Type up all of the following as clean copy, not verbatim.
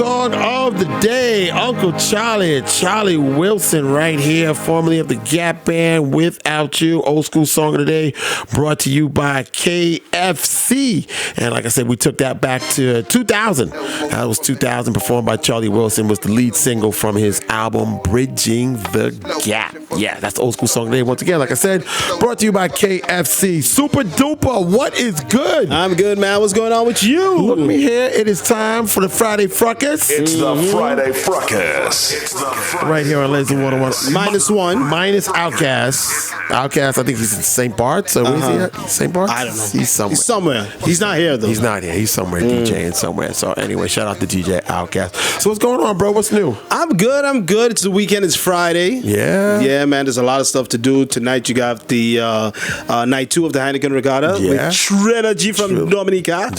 song of the day, Uncle Charlie Wilson right here, formerly of the Gap Band, Without You. Old school song of the day, brought to you by KFC. And like I said, we took that back to 2000. That was 2000, performed by Charlie Wilson, was the lead single from his album Bridging the Gap. Yeah, that's the old school song of the day. Once again, like I said, brought to you by KFC. Super duper, what is good? I'm good, man. What's going on with you? Look me here. It is time for the Friday Frukus. It's the Friday Frukus. Right here on Lazy Water One. -1. Minus Adkins. Adkins, I think he's in St. Maarten. So where's he at? St. Maarten? I don't know. He's somewhere. He's somewhere. He's not here, though. He's not here. He's somewhere DJing somewhere. So anyway, shout out to DJ Adkins. So what's going on, bro? What's new? I'm good. It's the weekend. It's Friday. Yeah. Yeah, man. There's a lot of stuff to do. Tonight you got the night 2 of the Heineken Regatta with Trilogy from Dominica.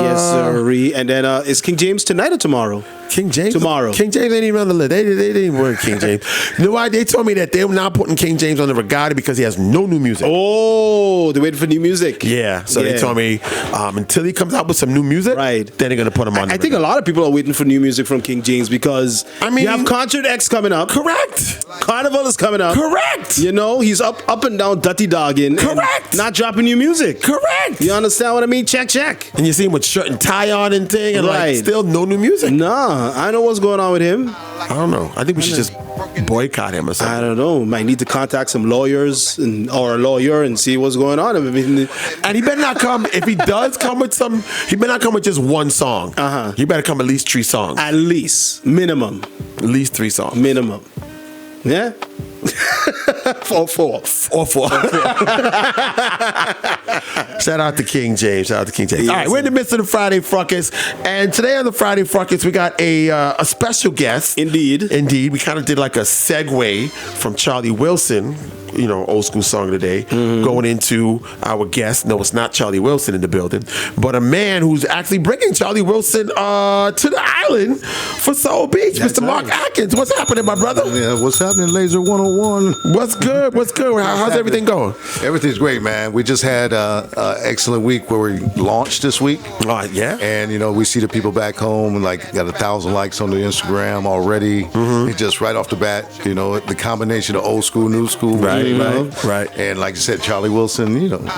Yes, sir. And then is King James tonight or tomorrow? King James? Tomorrow. King James ain't even on the list. They didn't even work King James. You know why? They told me that they're not putting King James on the Regatta because he has no new music. Oh, they're waiting for new music. Yeah. So they told me until he comes out with some new music, right, then they're going to put him on the I think a lot of people are waiting for new music from King James because you have Concert X coming up. Correct. Carnival is coming up. Correct. You know, he's up and down Dutty Dogging. Correct. Not dropping new music. Correct. You understand what I mean? Check. And you see him with shirt and tie on and thing, and like still no new music. Nah, I know what's going on with him. I don't know. I think we should just boycott him or something. I don't know. Might need to contact some lawyers or a lawyer and see what's going on. And he better not come. If he does come with some, he better not come with just one song. He better come at least 3 songs. At least minimum. At least 3 songs. Minimum. Yeah. Or four. Shout out to King James. All right, we're in the midst of the Friday Frukus, and today on the Friday Frukus, we got a special guest. Indeed. We kind of did like a segue from Charlie Wilson, old school song of the day, going into our guest. No, it's not Charlie Wilson in the building, but a man who's actually bringing Charlie Wilson to the island for Soul Beach, Mr. Mark Adkins. What's happening, my brother? Yeah, what's happening, Laser 101? What's good? How's everything going? Everything's great, man. We just had an excellent week where we launched this week. Yeah. And, we see the people back home and got 1,000 likes on the Instagram already. It's just right off the bat, the combination of old school, new school. Right. And like you said, Charlie Wilson,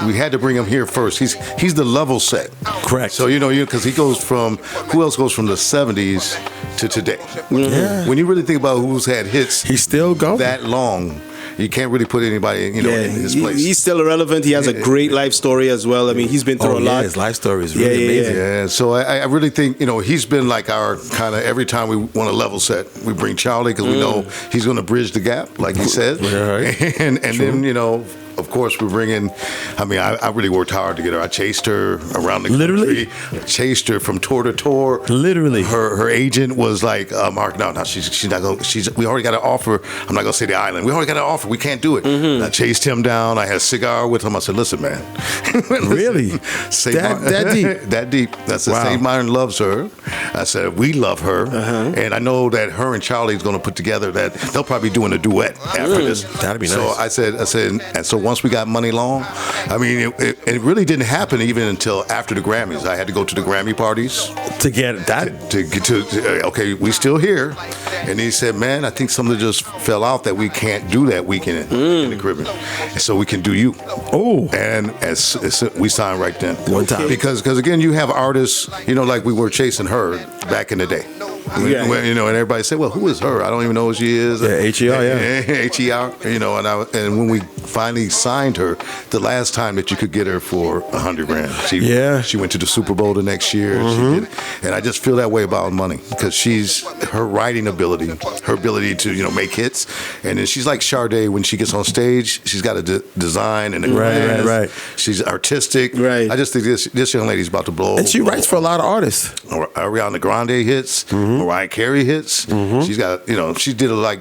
we had to bring him here first. He's the level set. Correct. So, because he goes from, who else goes from the 70s to today? Yeah. When you really think about who's had hits, he's still going that long. You can't really put anybody, in his place. He's still irrelevant. He has a great life story as well. I mean, he's been through a lot. His life story is really amazing. Yeah, so I really think, he's been like our kind of, every time we want to level set, we bring Charlie because we know he's going to bridge the gap, like he said. Right. And then, of course, we're bringing, I really worked hard to get her. I chased her around the country. Chased her from tour to tour. Literally. Her agent was like, Mark, no, she's not going to, we already got an offer. I'm not going to say the island. We already got an offer. We can't do it. And I chased him down. I had a cigar with him. I said, listen, man. Really? That deep? That deep. I said, St.Maarten loves her. I said, we love her. And I know that her and Charlie's going to put together that they'll probably be doing a duet after this. That'd be nice. So I said, and so once we got Money Long, it really didn't happen even until after the Grammys. I had to go to the Grammy parties to get that. To get to okay, we still here. And he said, man, I think something just fell out that we can't do that weekend in the Caribbean. And so we can do you. Oh. And as we signed right then. One time. Because again, you have artists, like we were chasing her back in the day. And everybody said, well, who is her? I don't even know who she is. Yeah, H.E.R., H.E.R., and when we finally signed her, the last time that you could get her for $100,000. She went to the Super Bowl the next year. She did it. And I just feel that way about money because her writing ability, her ability to, make hits. And then she's like Sade when she gets on stage, she's got a design and a glass. Right. She's artistic. Right. I just think this young lady's about to blow. And she writes for a lot of artists. Ariana Grande hits. Mariah Carey hits. She's got, she did like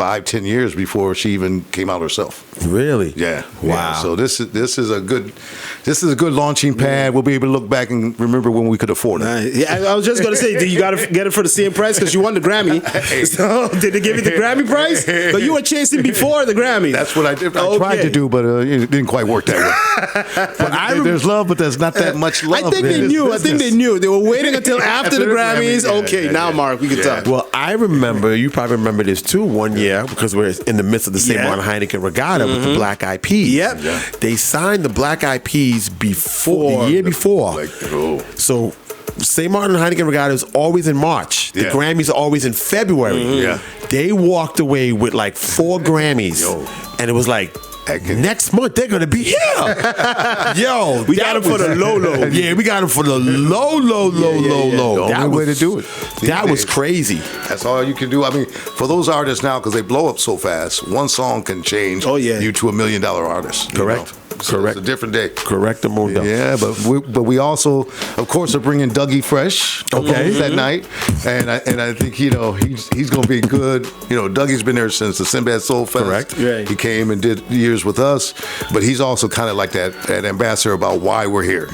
5-10 years before she even came out herself. Really? Yeah. Wow. Yeah. So this is a good launching pad. We'll be able to look back and remember when we could afford it. Yeah, I was just gonna say, do you gotta get it for the same price because you won the Grammy? So did they give you the Grammy price? But you were chasing before the Grammy. That's what I did. I tried to do, but it didn't quite work that way. But there's love, but there's not that much love. I think they knew. They were waiting until after the Grammys. Now, Mark, we can talk. Well, I remember, you probably remember this too, one year, because we're in the midst of the St.Maarten Heineken Regatta with the Black Eyed Peas. Yep. Yeah. They signed the Black Eyed Peas the year before. So St.Maarten Heineken Regatta is always in March. The Grammys are always in February. Yeah. They walked away with like 4 Grammys. And it was like, next month they're gonna be here. Yo, we got them for the low. Yeah, we got them for the low. The only way to do it. That was crazy. That's all you can do. I mean, for those artists now, because they blow up so fast, one song can change you to $1 million artist. Correct. So Correct. It's a different day. Correct, Mundo. Yeah, but we also, of course, are bringing Dougie Fresh that night, and I think he's going to be good. Dougie's been there since the Sinbad Soul Fest. Correct. Right. He came and did years with us, but he's also kind of like that ambassador about why we're here.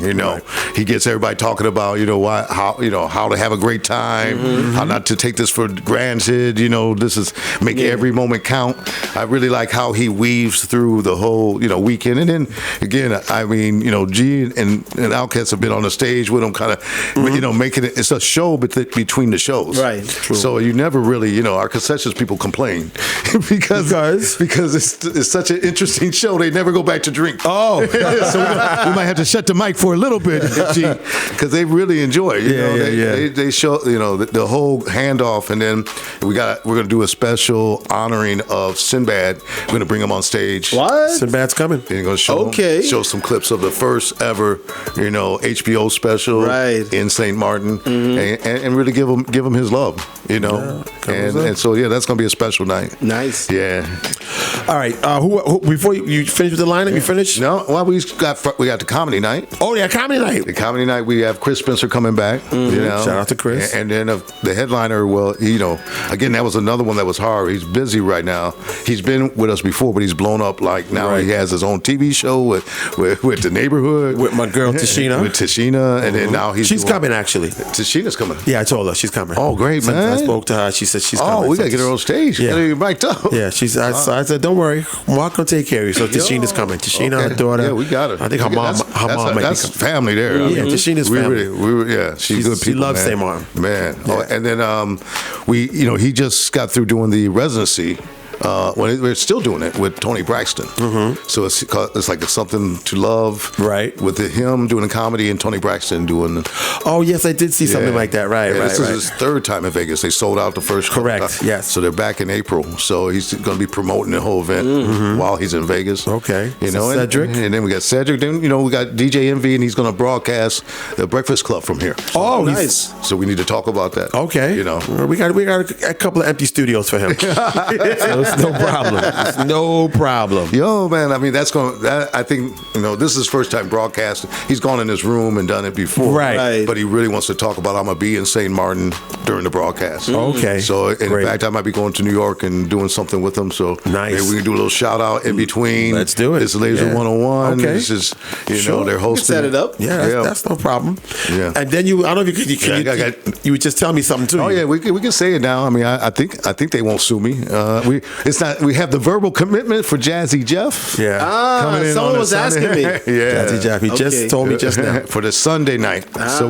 He gets everybody talking about how to have a great time, how not to take this for granted. This is make every moment count. I really like how he weaves through the whole weekend, and then. Again, I mean, G and Outkast have been on the stage with him, kind of, making it. It's a show between the shows, right? True. So you never really, our concessions people complain because it's such an interesting show. They never go back to drink. Oh, so we might have to shut the mic for a little bit, G, because they really enjoy. They show, the whole handoff, and then we're gonna do a special honoring of Sinbad. We're gonna bring him on stage. What? Sinbad's coming. And gonna show some clips of the first ever, HBO special in St.Maarten, and really give him his love, and so that's gonna be a special night. Nice. Yeah. All right. Who before you finish with the lineup? You finished? No. Well, we got the comedy night. Oh yeah, comedy night. The comedy night. We have Chris Spencer coming back. Shout out to Chris. And then the headliner. Well, again, that was another one that was hard. He's busy right now. He's been with us before, but he's blown up. Like now, he has his own TV show with the neighborhood with my girl Tashina. With Tashina, and then now she's coming actually. Tashina's coming. Yeah, I told her she's coming. Oh, great, man! I spoke to her. She said she's coming. Oh, we gotta get her on stage. Yeah, get her mic'd up. Yeah, so I said, don't worry, Mark will take care of you. So Tashina's coming. Tashina, her daughter. Yeah, we got her. I think her mom. That's family there. Yeah, Tashina's family. She's good people. She loves St.Maarten. Man. Yeah. Oh, and then he just got through doing the residency. We're still doing it with Tony Braxton. So it's like it's something to love, right? With him doing a comedy and Tony Braxton doing. Oh yes, I did see something like that. Right, right. This is his third time in Vegas. They sold out the first. Correct. Yes. So they're back in April. So he's going to be promoting the whole event while he's in Vegas. Okay. Cedric, and then we got Cedric. Then we got DJ Envy, and he's going to broadcast the Breakfast Club from here. So, nice. So we need to talk about that. Okay. We got a couple of empty studios for him. So it's no problem. It's no problem. Yo, man. I mean, I think this is his first time broadcasting. He's gone in his room and done it before, right? But he really wants to talk about I'm gonna be in St.Maarten during the broadcast. Okay. So in fact, I might be going to New York and doing something with him. So nice. Maybe we can do a little shout out in between. Let's do it. It's Laser 101. Okay. This is they're hosting. Set it up. Yeah, that's no problem. Yeah. And then I don't know if you would just tell me something too. Oh yeah, we can say it now. I mean, I think they won't sue me. We have the verbal commitment for Jazzy Jeff. Yeah. Someone was asking me. Jazzy Jeff. He just told me just now. For the Sunday night. So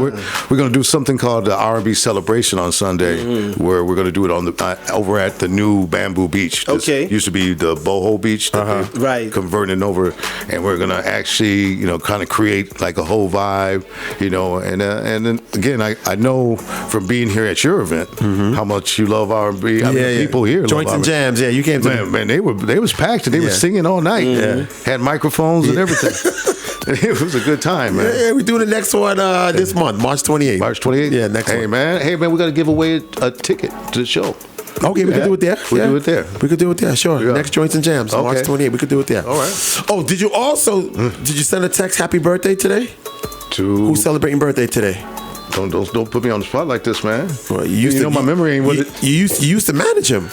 we're going to do something called the R&B Celebration on Sunday, where we're going to do it on over at the new Bamboo Beach. This used to be the Boho Beach. Right. Converting over, and we're going to actually, kind of create like a whole vibe, and then again, I know from being here at your event how much you love R&B. I mean, people here Joints love and R&B. jams. Yeah, you came to Man, they was packed and they were singing all night. Had microphones and everything. It was a good time, man. Yeah, we do the next one this month, March 28th. March 28th? Yeah, next one. Hey, man, we got to give away a ticket to the show. Okay, we can do it there. We do it there. We could do it there, sure. Yeah. Next Joints and Jams, March 28th. We could do it there. All right. Oh, did you send a text happy birthday today? To who's celebrating birthday today? Don't put me on the spot like this, man. Well, my memory ain't what it. You used to manage him.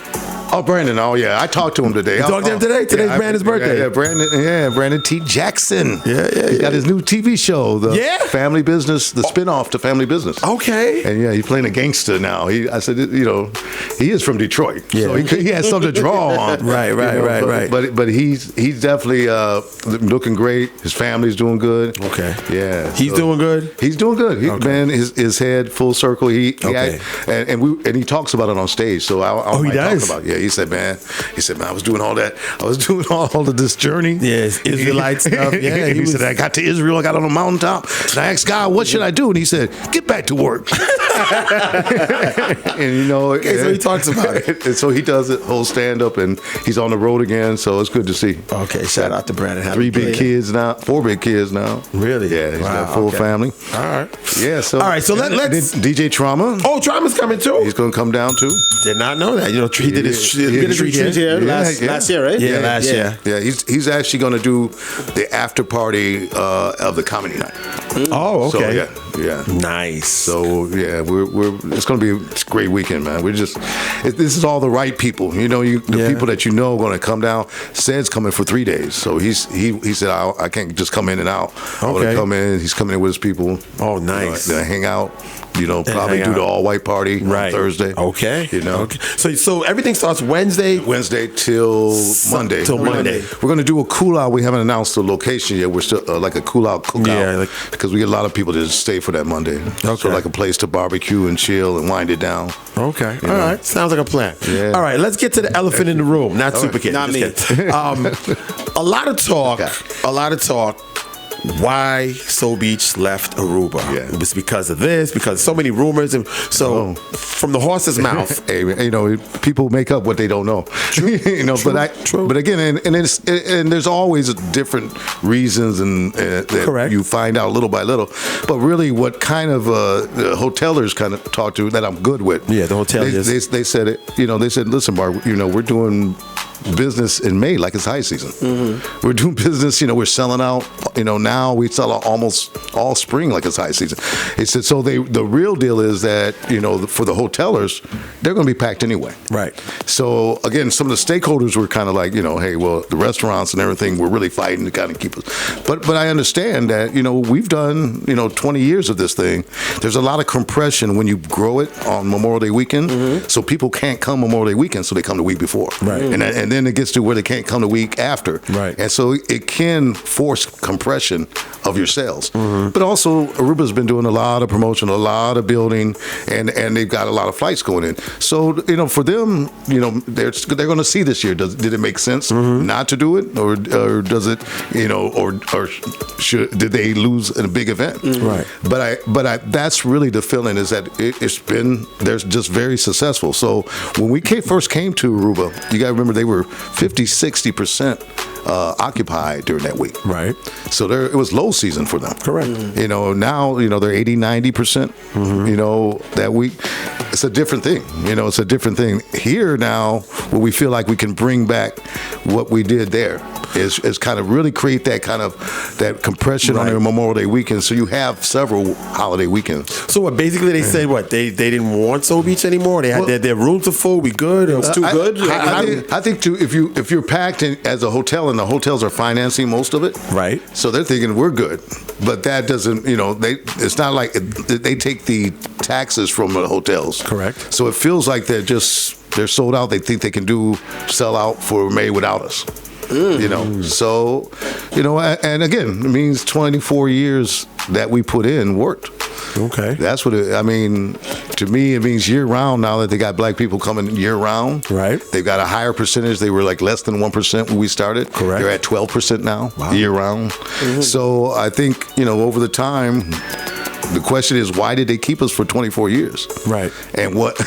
Oh, Brandon. Oh, yeah. I talked to him today. You talked to him today? Today's Brandon's birthday. Yeah, Brandon T. Jackson. Yeah. He got his new TV show, the Family Business, the spinoff to Family Business. Okay. And he's playing a gangster now. I said, he is from Detroit, so he has something to draw on. Right. But he's definitely looking great. His family's doing good. Okay. Yeah. He's doing good. He's doing good. Man, his head full circle. And he talks about it on stage. So he does. About it. Yeah. He said, man, I was doing all that. I was doing all of this journey. Yes, Israelite stuff. Yeah. He said, I got to Israel. I got on a mountaintop. And I asked God, what should I do? And he said, get back to work. And so he talks about it. And so he does it whole stand up, and he's on the road again. So it's good to see. Okay, shout out to Brandon. 4 big kids now. Really? Yeah, he's got a full family. All right. Yeah. So let's DJ Trauma. Oh, Trauma's coming too. He's going to come down too. Did not know that. He did his retreat here last year, right? Yeah, last year. Yeah, he's actually going to do the after party of the comedy night. Oh, okay. So, yeah. Nice. So we're it's going to be a great weekend, man. This is all the right people. The people that are going to come down. Said's coming for 3 days, so he said I can't just come in and out. I want to come in. He's coming in with his people. Oh, nice. Then hang out. Probably do the all white party on Thursday. Okay. Okay. So everything starts Wednesday till Monday. We're going to do a cool out. We haven't announced the location yet. We're still like a cool out cookout because we get a lot of people to stay for that Monday. Okay. So like a place to barbecue and chill and wind it down. Okay. All right. Sounds like a plan. Yeah. All right. Let's get to the elephant in the room. Not Super Kid. Not me. A lot of talk. Why Soul Beach left Aruba? Yeah. It was because of this, because so many rumors, and so from the horse's mouth. Hey, people make up what they don't know. True. But again, and there's always different reasons and that you find out little by little. But really, what kind of the hotelers kind of talk to that I'm good with. Yeah, the hoteliers. They said it. They said, listen, Bart, we're doing business in May like it's high season. Mm-hmm. We're doing business, we're selling out, now we sell out almost all spring like it's high season. He said, so the real deal is that, for the hotelers, they're going to be packed anyway. Right. So again, some of the stakeholders were kind of like, hey, well, the restaurants and everything, we're really fighting to kind of keep us. But I understand that, we've done, 20 years of this thing. There's a lot of compression when you grow it on Memorial Day weekend. Mm-hmm. So people can't come Memorial Day weekend, so they come the week before. Right. And then it gets to where they can't come the week after. Right. And so it can force compression of your sales. Mm-hmm. But also, Aruba's been doing a lot of promotion, a lot of building, and they've got a lot of flights going in. So, for them, they're going to see this year. Did it make sense not to do it? Or does it, did they lose in a big event? Mm-hmm. Right. But that's really the feeling is that they're just very successful. So when we first came to Aruba, you got to remember they were 50-60% occupied during that week. Right. So it was low season for them. Correct. Mm-hmm. Now, they're 80-90%, that week. It's a different thing. It's a different thing. Here now, where we feel like we can bring back what we did there is kind of really create that kind of that compression on their Memorial Day weekend. So you have several holiday weekends. So basically they said what? They didn't want Soul Beach anymore? They had their rooms are full, we good? It was too good? I think too, if you're packed as a hotel and the hotels are financing most of it. Right. So they're thinking we're good. But that doesn't, it's not like they take the taxes from the hotels. Correct. So it feels like they're sold out. They think they can sell out for May without us. So, and again, it means 24 years that we put in worked. Okay. That's what to me, it means year round now that they got black people coming year round. Right. They've got a higher percentage. They were like less than 1% when we started. Correct. They're at 12% now, year round. Mm-hmm. So I think, over the time, the question is, why did they keep us for 24 years? Right. And what?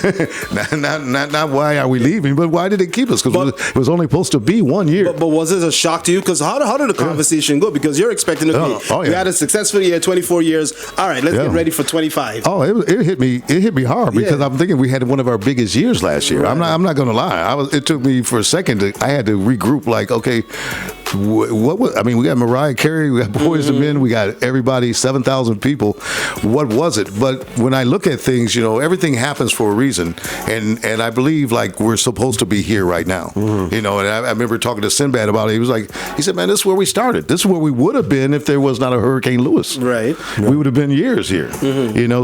not why are we leaving, but why did they keep us? Because it was only supposed to be 1 year. But was this a shock to you? Because how did the conversation go? Because you're expecting we had a successful year, 24 years. All right, let's get ready for 25. Oh, it hit me hard because I'm thinking we had one of our biggest years last year. Right. I'm not going to lie. It took me for a second. I had to regroup. Like, okay, I mean, we got Mariah Carey, we got Boyz II Men, we got everybody, 7,000 people. What was it? But when I look at things, everything happens for a reason, and I believe like we're supposed to be here right now. And I remember talking to Sinbad about it. He said, man, this is where we started. This is where we would have been if there was not a Hurricane Lewis. Right. We would have been years here.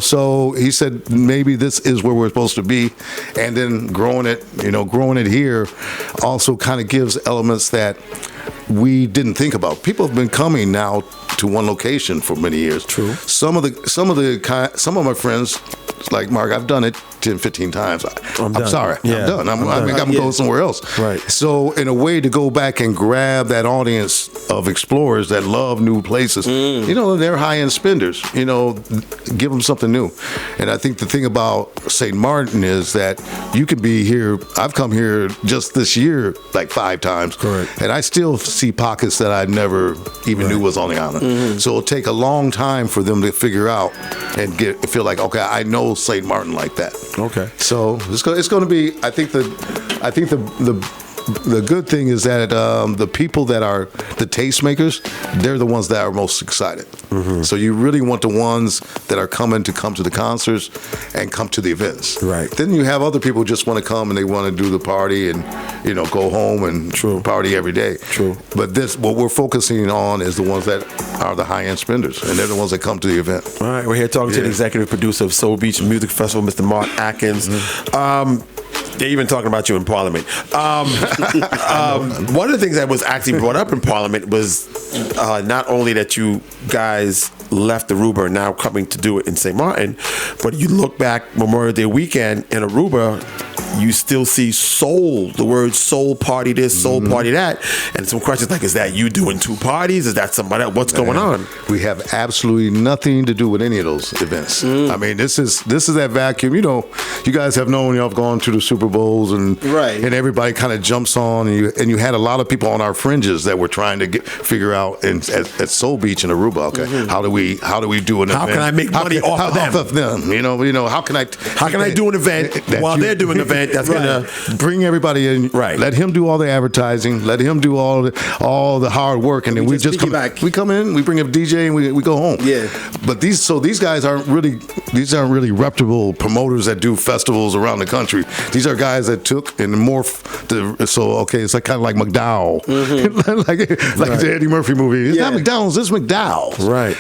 So he said maybe this is where we're supposed to be, and then growing it here also kind of gives elements that we didn't think about. People have been coming now to one location for many years. True. Some of my friends, like Mark, I've done it 10, 15 times. I'm sorry. Yeah. I'm done. I'm going somewhere else. Right. So in a way to go back and grab that audience of explorers that love new places, they're high-end spenders, give them something new. And I think the thing about St. Maarten is that you can be here. I've come here just this year like 5 times. Correct. And I still see pockets that I never even knew was on the island. So it'll take a long time for them to figure out and feel like, okay, I know St. Maarten like that. Okay. So it's going to be. I think the good thing is that the people that are the tastemakers, they're the ones that are most excited. So you really want the ones that are coming to come to the concerts and come to the events. Right. Then you have other people who just want to come and they want to do the party and go home and party every day. True. But what we're focusing on is the ones that are the high-end spenders, and they're the ones that come to the event. All right, we're here talking to the executive producer of Soul Beach Music Festival, Mr. Mark Adkins. They're even talking about you in Parliament. One of the things that was actually brought up in Parliament was not only that you guys left Aruba and now coming to do it in St. Maarten, but you look back Memorial Day weekend in Aruba, you still see soul, the word soul party this, soul party that, and some questions like, is that you doing 2 parties? Is that somebody else? What's going on? We have absolutely nothing to do with any of those events. I mean, this is that vacuum. You guys have known, y'all have gone to the Super Bowls and everybody kind of jumps on, and you had a lot of people on our fringes that were trying to figure out at Soul Beach in Aruba, okay, how do we do an event? How can I make money off of them? How can I do an event while they're doing an event that's gonna bring everybody in? Right. Let him do all the advertising. Let him do all the hard work, and then we just come in. We bring a DJ and we go home. Yeah. But these guys aren't really reputable promoters that do festivals around the country. These are guys that took and morphed. It's like kind of like McDowell, like the Eddie Murphy movie. It's not McDonald's. It's McDowell's. Right.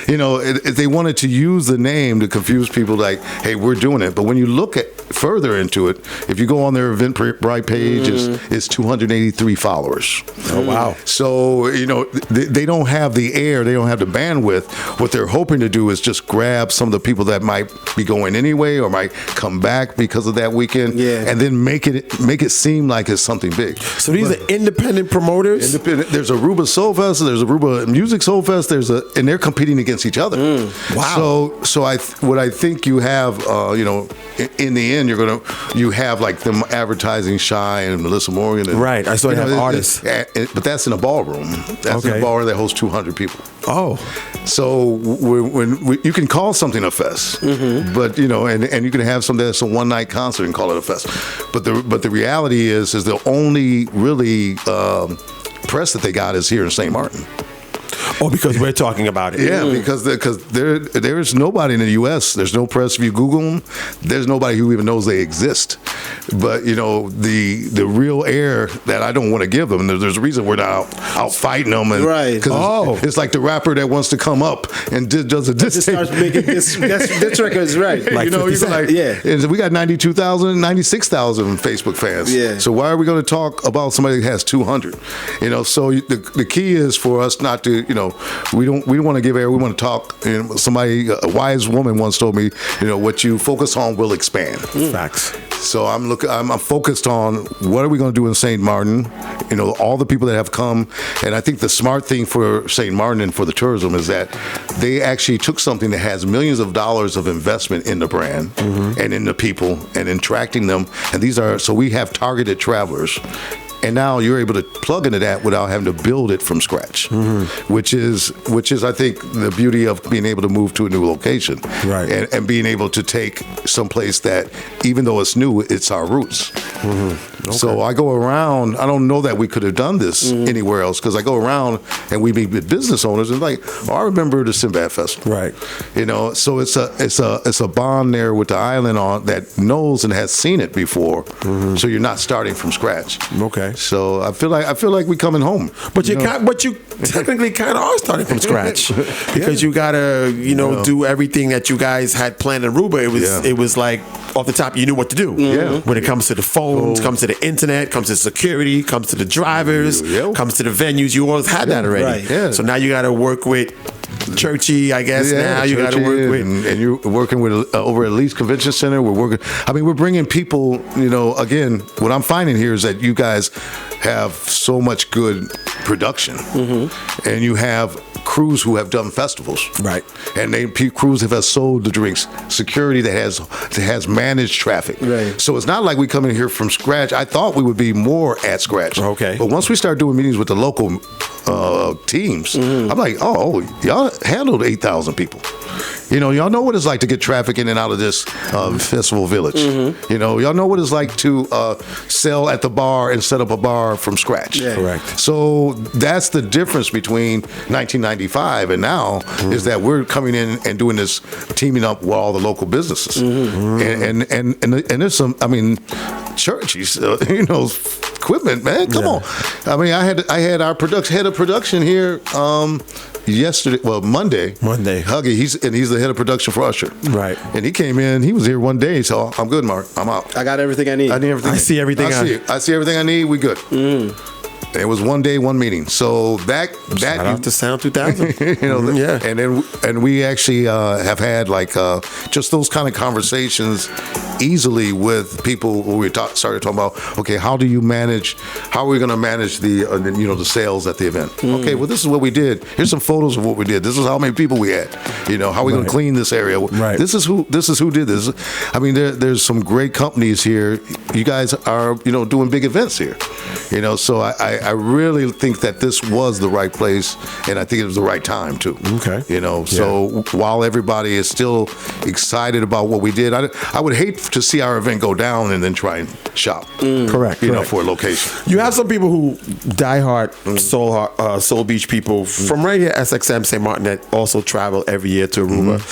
They wanted to use the name to confuse people. Like, hey, we're doing it. But when you look further into it, if you go on their Eventbrite page, it's 283 followers. Oh wow! So they don't have the air, they don't have the bandwidth. What they're hoping to do is just grab some of the people that might be going anyway or might come back because of that weekend, and then make it seem like it's something big. So these are independent promoters. There's Aruba Soul Fest, there's Aruba Music Soul Fest, and they're competing against each other. Wow! So what I think you have, in the end, you have like them advertising Shy and Melissa Morgan. And, right. I saw you have artists. But that's in a ballroom. That's in a ballroom that hosts 200 people. Oh. So when you can call something a fest, but and you can have something that's a one-night concert and call it a fest. But the reality is the only really press that they got is here in St. Maarten. Oh, because we're talking about it. Yeah, because there is nobody in the U.S. There's no press. If you Google them, there's nobody who even knows they exist. But the real air that I don't want to give them. There's a reason we're not out fighting them. And, right. Because it's like the rapper that wants to come up and does a diss tape. Starts making this records right. Like and we got 92,000, 96,000 Facebook fans. Yeah. So why are we going to talk about somebody that has 200? So the key is for us not to. We don't want to give air. We want to talk. Somebody, a wise woman once told me, what you focus on will expand. Facts. So I'm focused on what are we going to do in St. Maarten. All the people that have come, and I think the smart thing for St. Maarten and for the tourism is that they actually took something that has millions of dollars of investment in the brand and in the people and in attracting them. And so we have targeted travelers. And now you're able to plug into that without having to build it from scratch, which is I think the beauty of being able to move to a new location, right? And being able to take someplace that even though it's new, it's our roots. Okay. So I go around. I don't know that we could have done this anywhere else because I go around and we meet with business owners and like, oh, I remember the Sinbad Festival, right? So it's a bond there with the island on that knows and has seen it before. So you're not starting from scratch. Okay. So I feel like we're coming home. But you technically kind of are starting from scratch because you gotta do everything that you guys had planned in Aruba. It was like off the top, you knew what to do. Yeah. When it comes to the phones, comes to the internet, comes to security, comes to the drivers, comes to the venues, you always had that already. Right. Yeah. So now you got to work with Churchy, I guess. Now you got to work with, and you're working with over at Leeds Convention Center. We're bringing people. Again, what I'm finding here is that you guys have so much good production, and you have crews who have done festivals, right? And crews have sold the drinks, security that has managed traffic, right? So it's not like we come in here from scratch. I thought we would be more at scratch, okay. But once we start doing meetings with the local teams, I'm like, oh, y'all handled 8,000 people. Y'all know what it's like to get traffic in and out of this festival village. Y'all know what it's like to sell at the bar and set up a bar from scratch. Yeah. Correct. So that's the difference between 1995 and now is that we're coming in and doing this, teaming up with all the local businesses. And there's some, churches, equipment, man. Come on. I had our head of production here Monday. Huggy, he's the head of production for Usher. Right. And he came in, he was here one day, so I'm good, Mark. I'm out. I got everything I need. I see everything. I see everything I need. We good. It was one day, one meeting. So that shout out to Sound 2000. And we actually have had just those kind of conversations easily with people who we started talking about. Okay, how are we going to manage the sales at the event? Okay, well, this is what we did. Here's some photos of what we did. This is how many people we had. How are we going to clean this area? Right. This is who did this. There's some great companies here. You guys are doing big events here. So I really think that this was the right place, and I think it was the right time too. Okay. So while everybody is still excited about what we did, I would hate to see our event go down and then try and shop. Correct. For a location. You have some people who diehard Soul Beach people from right here, SXM, St.Maarten, that also travel every year to Aruba.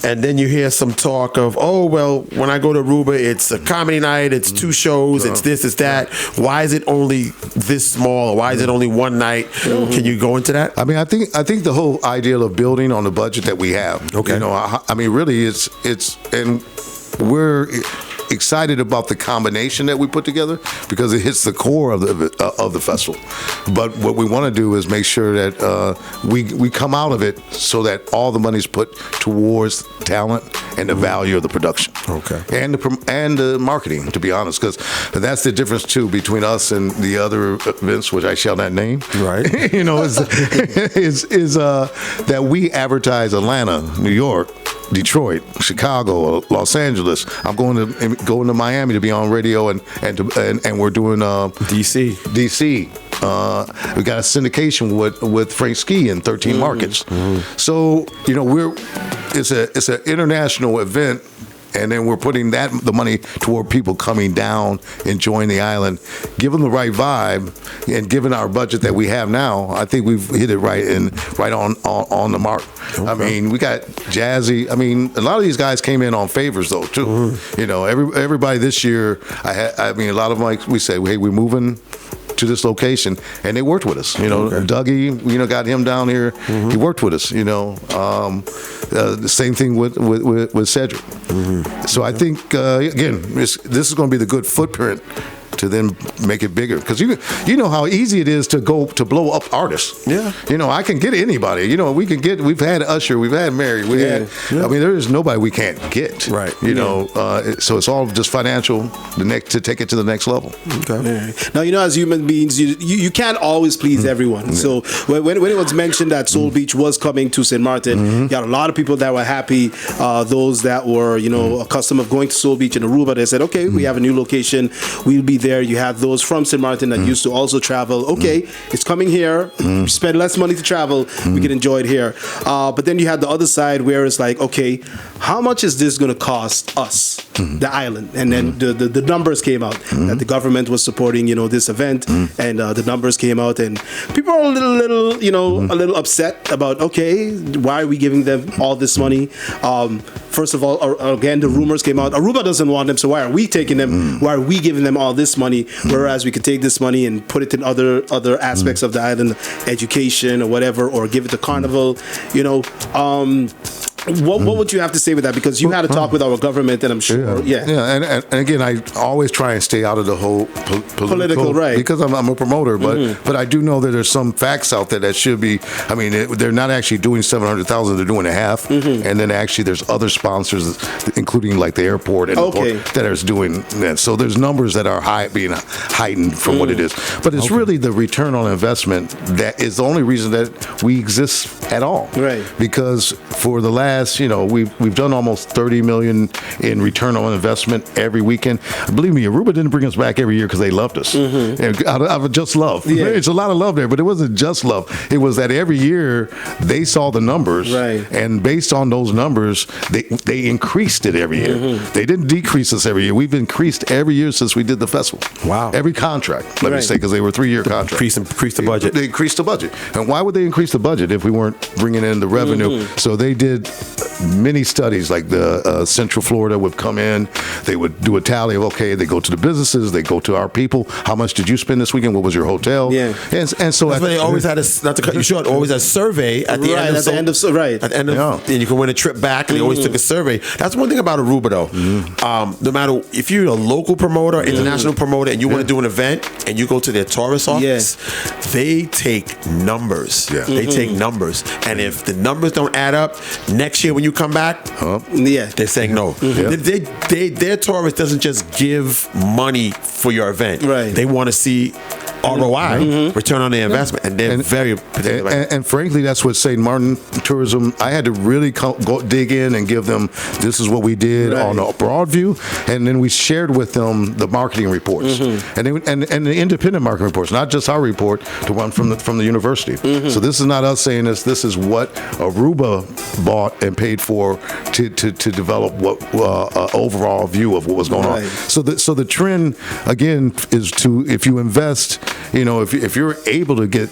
And then you hear some talk of, when I go to Aruba, it's a comedy night, it's 2 shows, it's this, it's that. Why is it only this small? Or why is it only one night? Can you go into that? I think the whole idea of building on the budget that we have. Okay. Really, it's and we're excited about the combination that we put together because it hits the core of the festival. But what we want to do is make sure that we come out of it so that all the money's put towards talent and the value of the production. Okay. And the marketing, to be honest, because that's the difference too between us and the other events, which I shall not name. Right. is that we advertise Atlanta, New York, Detroit, Chicago, Los Angeles. I'm going to Miami to be on radio, and we're doing DC. We got a syndication with Frank Ski in 13 markets. So it's an international event. And then we're putting the money toward people coming down, enjoying the island, give them the right vibe, and given our budget that we have now, I think we've hit it right on the mark. Okay. We got Jazzy. A lot of these guys came in on favors though too. Everybody this year. A lot of them, we say, hey, we're moving to this location, and they worked with us. Dougie, got him down here. He worked with us. The same thing with Cedric. So I think again, this is going to be the good footprint to then make it bigger, because you know how easy it is to blow up artists. Yeah, I can get anybody. We've had Usher, we've had Mary, there is nobody we can't get. Right. So it's all just financial to take it to the next level. Okay. Now as human beings, you can't always please everyone. So when it was mentioned that Soul Beach was coming to St.Maarten, you got a lot of people that were happy. Those that were accustomed of going to Soul Beach in Aruba, they said, okay, we have a new location, we'll be there there. You have those from St. Maarten that used to also travel. Okay, it's coming here. Spend less money to travel. We can enjoy it here. But then you had the other side where it's like, okay, how much is this going to cost us, the island? And then the numbers came out that the government was supporting, this event, and the numbers came out, and people are a little upset about, okay, why are we giving them all this money? First of all, again, the rumors came out. Aruba doesn't want them, so why are we taking them? Why are we giving them all this money? Whereas we could take this money and put it in other aspects of the island, education or whatever, or give it to Carnival. What would you have to say with that? Because you had a talk with our government, and I'm sure, and again, I always try and stay out of the whole political, right? Because I'm a promoter, but I do know that there's some facts out there that should be. I mean, they're not actually doing 700,000; they're doing a half, and then actually there's other sponsors, including like the airport and the port, that are doing that. So there's numbers that are being heightened from what it is, but it's really the return on investment that is the only reason that we exist at all, right? Because for the last, we've done almost 30 million in return on investment every weekend. Believe me, Aruba didn't bring us back every year because they loved us. And out of just love. Yeah. It's a lot of love there, but it wasn't just love. It was that every year they saw the numbers, right, and based on those numbers, they increased it every year. They didn't decrease us every year. We've increased every year since we did the festival. Wow. Every contract, let me say, because they were 3-year contracts. Increase the budget. They increased the budget. And why would they increase the budget if we weren't bringing in the revenue? So they did many studies, like the Central Florida would come in, they would do a tally of, okay, they go to the businesses, they go to our people, how much did you spend this weekend, what was your hotel? Yeah. And so that's why they always had not to cut you short, always a survey at the end of and you can win a trip back, and they always took a survey. That's one thing about Aruba though. No matter if you're a local promoter, international promoter, and you want to do an event and you go to their tourist office, they take numbers. They take numbers, and if the numbers don't add up, next year when you come back, they're saying no. Their tourist doesn't just give money for your event. Right. They want to see ROI, return on their investment, and they're very particular. And frankly, that's what St.Maarten Tourism, I had to really go dig in and give them, this is what we did on a broad view, and then we shared with them the marketing reports, and the independent marketing reports, not just our report, the one from the university. So this is not us saying this is what Aruba bought and paid for to develop what overall view of what was going on. So the trend, again, is to, if you invest, if you're able to get,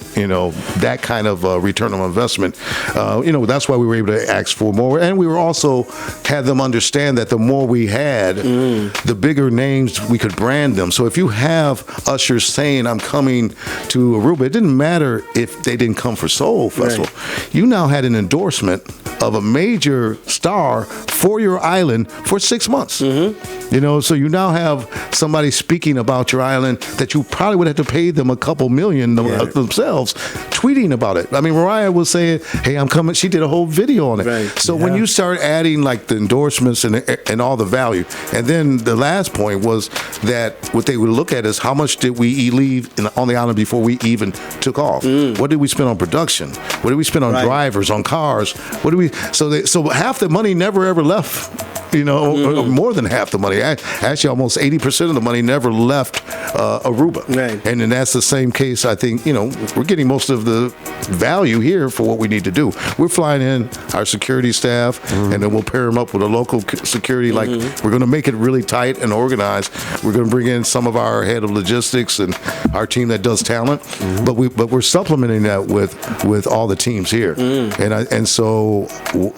that kind of return on investment, that's why we were able to ask for more. And we were also had them understand that the more we had, the bigger names we could brand them. So if you have ushers saying, I'm coming to Aruba, it didn't matter if they didn't come for Soul Festival. You now had an endorsement of a major star for your island for 6 months. So you now have somebody speaking about your island that you probably would have to pay them a couple million themselves, tweeting about it. I mean, Mariah was saying, hey, I'm coming. She did a whole video on it. So when you start adding like the endorsements and all the value, and then the last point was that what they would look at is how much did we leave on the island before we even took off? What did we spend on production? What did we spend on drivers, on cars? What did we? So half the money never ever left. More than half the money. Actually, almost 80% of the money never left Aruba. And then that's the same case. I think, we're getting most of the value here for what we need to do. We're flying in our security staff, and then we'll pair them up with a local security. Like, we're going to make it really tight and organized. We're going to bring in some of our head of logistics and our team that does talent, but we're supplementing that with all the teams here. And so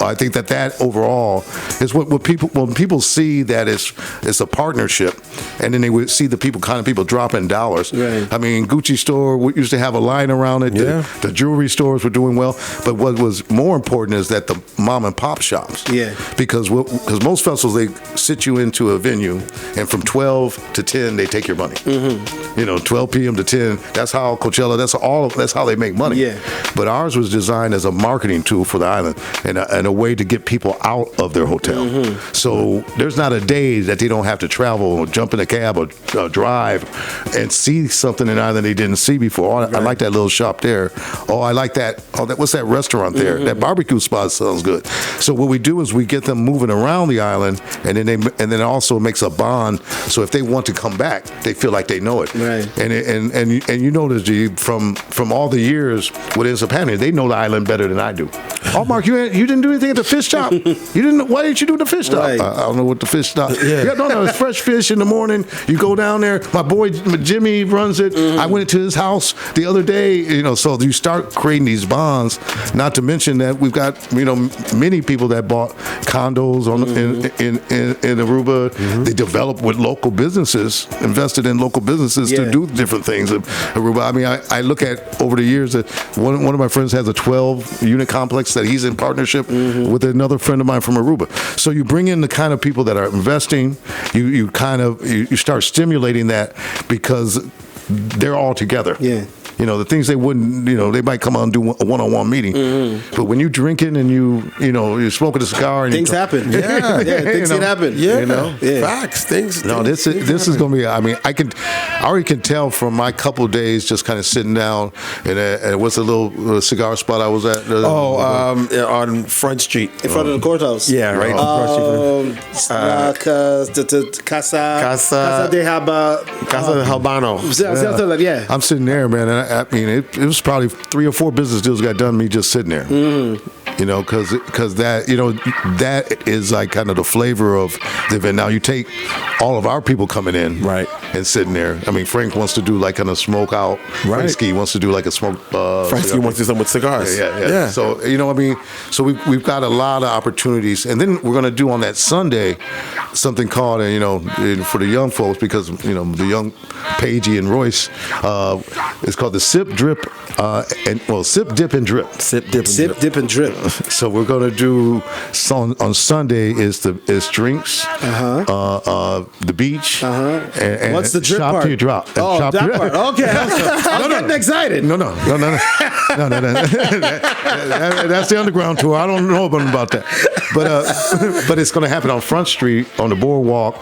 I think that overall is what people, when people see that it's a partnership, and then they would see the kind of people dropping dollars. I mean, Gucci store used to have a line around it. The jewelry stores were doing well, but what was more important is that the mom and pop shops. Because most festivals, they sit you into a venue, and from 12 to 10 they take your money. 12 p.m. to 10. That's how Coachella. That's how they make money. But ours was designed as a marketing tool for the island, and a way to get people out of their hotel. So there's not a day that they don't have to travel or jump in a cab or drive and see something in Ireland they didn't see before. I like that little shop there. I like that. What's that restaurant there? That barbecue spot sounds good. So what we do is we get them moving around the island, and then it also makes a bond. So if they want to come back, they feel like they know it. Right. And you notice, G, from all the years what ends up happening, they know the island better than I do. Oh, Mark, you didn't do anything at the fish shop. Why didn't you do the fish shop? Right. I don't know what the fish shop. No, it's fresh fish in the morning. You go down there. My boy Jimmy runs it. I went to his house the other day. So you start creating these bonds. Not to mention that we've got many people that bought condos in Aruba. They developed with local businesses, invested in local businesses to do different things in Aruba. I mean, I look at over the years that one of my friends has a 12-unit complex that he's in partnership with another friend of mine from Aruba. So you bring in the kind of people that are investing. You start stimulating that because they're all together. Yeah. The things they wouldn't, they might come out and do a one-on-one meeting. But when you're drinking and you're smoking a cigar and things happen. Things can happen. Facts. Things. No, this is going to be. I mean, I already can tell from my couple of days just kind of sitting down and what's the little cigar spot I was at? On Front Street, in front of the courthouse. Yeah, right. Casa de Habano. Yeah. I'm sitting there, man, and I mean, it was probably 3 or 4 business deals got done me just sitting there. Because that is like kind of the flavor of the event. Now you take all of our people coming in, right, and sitting there. I mean, Frank wants to do like kind of smoke out. Right. Frankie wants to do like a smoke. Frankie wants to do something with cigars. Yeah. So I mean, so we've got a lot of opportunities, and then we're gonna do on that Sunday something called, for the young folks, because the young Pagey and Royce, it's called the Sip Dip and Drip. Sip Dip and Drip. So we're gonna do on Sunday is drinks, the beach, and what's the drip shop part? To your drop. Oh, shop that part. Okay, I'm getting excited. No. That's the underground tour. I don't know about that, but it's gonna happen on Front Street on the boardwalk,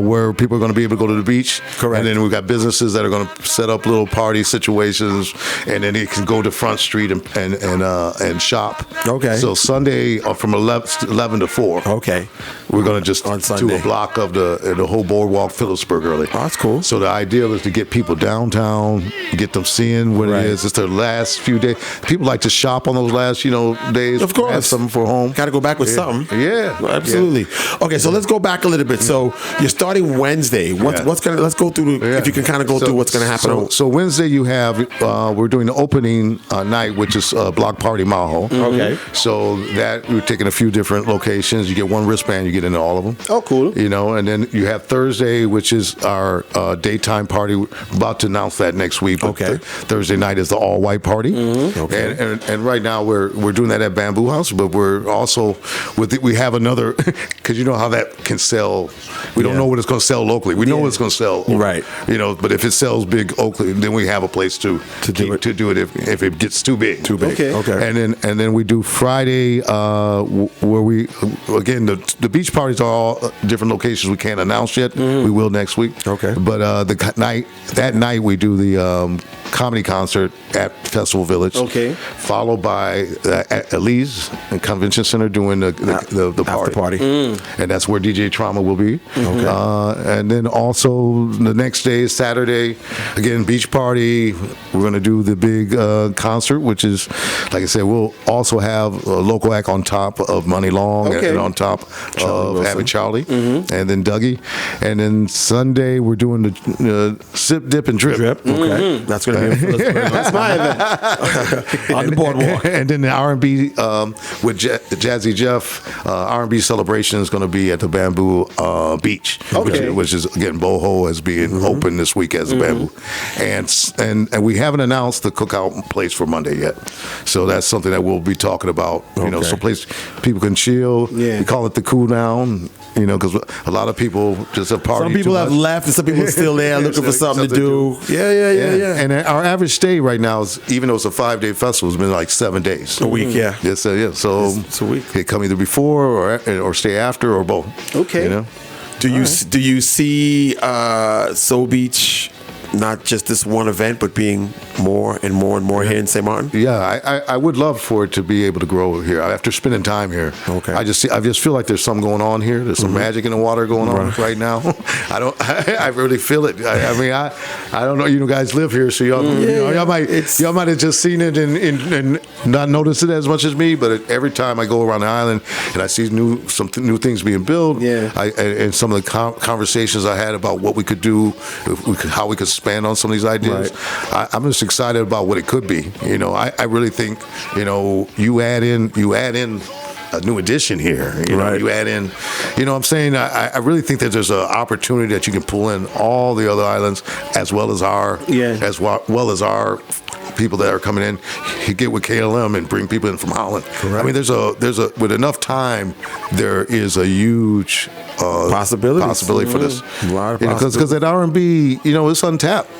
where people are gonna be able to go to the beach. Correct. And then we've got businesses that are gonna set up little party situations, and then they can go to Front Street and shop. Okay. So Sunday from 11 to 4. Okay. We're going to just on do Sunday a block of the whole boardwalk, Phillipsburg early. Oh, that's cool. So the ideal is to get people downtown, get them seeing what it is. It's their last few days. People like to shop on those last, days. Of course. Have something for home. Got to go back with something. Yeah. Absolutely. Yeah. Okay, so let's go back a little bit. So you're starting Wednesday. Let's go through if you can kind of go through what's going to happen. So Wednesday you have, we're doing the opening night, which is Block Party Maho. Okay. So that we're taking a few different locations. You get one wristband, you get into all of them. Oh, cool. And then you have Thursday, which is our daytime party. We're about to announce that next week. Okay. Thursday night is the all white party. Okay. And right now we're doing that at Bamboo House, but we're also we have another, because you know how that can sell. We don't know what it's going to sell locally. We know what it's going to sell. Right. But if it sells big Oakley, then we have a place to do it if it gets too big. Okay. And then we do Friday, where we again the beach parties are all different locations we can't announce yet. We will next week. Okay. But that night we do the comedy concert at Festival Village. Okay. Followed by at Elise Convention Center doing the party. And that's where DJ Trauma will be. Okay. And then also the next day is Saturday, again beach party. We're going to do the big concert, which is, like I said, we'll also have a local act on top of Money Long and on top of Abby Charlie, and then Dougie. And then Sunday we're doing the Sip Dip and Drip. Okay. That's going to be that's my event on the boardwalk. And then the R&B with Jazzy Jeff, R&B celebration is going to be at the Bamboo Beach, which is again Boho as being open this week as a Bamboo, and we haven't announced the cookout place for Monday yet, so that's something that we'll be talking about. So place people can chill. We call it the cool down. Because a lot of people just have partied. Some people have left, and some people are still there looking for something to do. Yeah. And our average stay right now is, even though it's a 5-day festival, it's been like 7 days. A week, yeah. Yes, yeah. So it's a week. They come either before or stay after or both. Okay. You know? Do you see Soul Beach, not just this one event, but being more and more and more here in St. Maarten? Yeah, I would love for it to be able to grow here after spending time here. Okay. I just feel like there's something going on here. There's some magic in the water going on right now. I really feel it. I mean, I don't know. You guys live here, so y'all might have just seen it and not noticed it as much as me. But every time I go around the island and I see new things being built, and some of the conversations I had about what we could do, how we could expand on some of these ideas. Right. I'm just excited about what it could be. I really think, you add in a new addition here. You add in, what I'm saying? I really think that there's an opportunity that you can pull in all the other islands as well as our people that are coming in. You get with KLM and bring people in from Holland. Correct. I mean, there's a with enough time, there is a huge possibility for this. A lot of possibilities. Because at R&B, it's untapped.